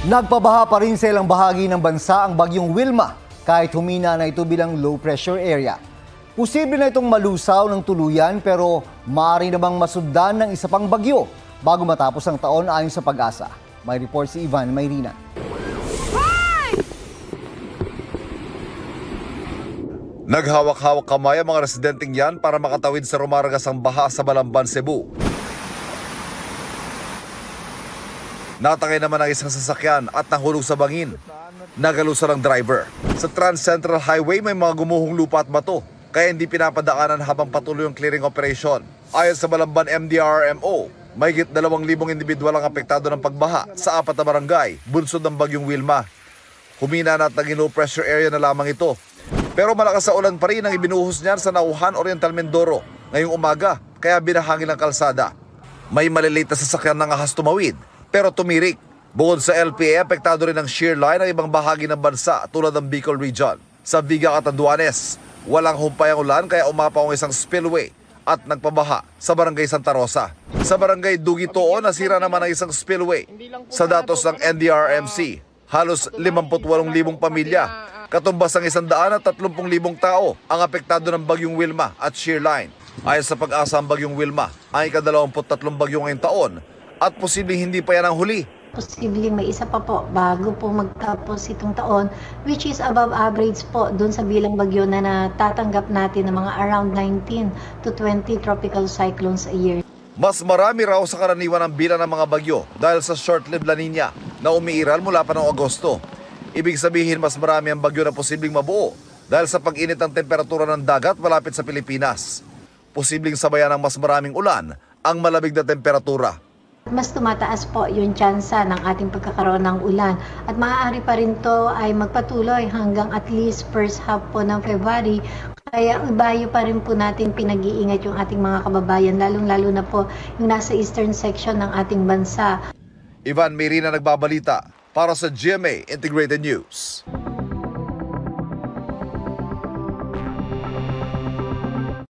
Nagpabaha pa rin sa ilang bahagi ng bansa ang bagyong Wilma kahit humina na ito bilang low pressure area. Posible na itong malusaw ng tuluyan pero maaari namang masundan ng isa pang bagyo bago matapos ang taon ayon sa Pag-asa. May report si Ivan Mayrina. Naghawak-hawak kamay ang mga residenteng yan para makatawid sa rumaragasang baha sa Balamban, Cebu. Natangay naman ang isang sasakyan at nahulog sa bangin. Nagalusan ang driver. Sa Trans Central Highway may mga gumuhong lupa at bato, kaya hindi pinapadaanan habang patuloy ang clearing operation. Ayon sa Balamban MDRRMO, mahigit 2,000 individual ang apektado ng pagbaha sa 4 na barangay, bunsod ng bagyong Wilma. Humina na at naging low pressure area na lamang ito. Pero malakas sa ulan pa rin ang ibinuhos niyan sa Nauhan, Oriental Mindoro ngayong umaga, kaya binahangin ang kalsada. May maliliit na sasakyan ng ahas tumawid, pero tumirik. Bukod sa LPA, apektado rin ang shear line ng ibang bahagi ng bansa tulad ng Bicol Region. Sa Viga, Catanduanes, walang humpay ang ulan kaya umapaw ang isang spillway at nagpabaha sa Barangay Santa Rosa. Sa Barangay Dugitoon, nasira naman ang isang spillway. Sa datos ng NDRMC, halos 58,000 pamilya, katumbas ang 130,000 tao ang apektado ng bagyong Wilma at shear line. Ayon sa Pag-asa, ang bagyong Wilma ay ika-23 bagyo ngayong taon at posibleng hindi pa yan ang huli. Posibleng may isa pa po bago po magtapos itong taon, which is above average po dun sa bilang bagyo na natatanggap natin ng mga around 19 to 20 tropical cyclones a year. Mas marami raw sa karaniwan ang bilang ng mga bagyo dahil sa short-lived La Nina na umiiral mula pa noong Agosto. Ibig sabihin mas marami ang bagyo na posibleng mabuo dahil sa pag-init ng temperatura ng dagat malapit sa Pilipinas. Posibleng sabayan ng mas maraming ulan ang malamig na temperatura. Mas tumataas po yung tsansa ng ating pagkakaroon ng ulan at maaari pa rin to ay magpatuloy hanggang at least first half po ng February. Kaya ibayo pa rin po natin pinag-iingat yung ating mga kababayan, lalong-lalo na po yung nasa eastern section ng ating bansa. Ivan Mayrina nagbabalita para sa GMA Integrated News.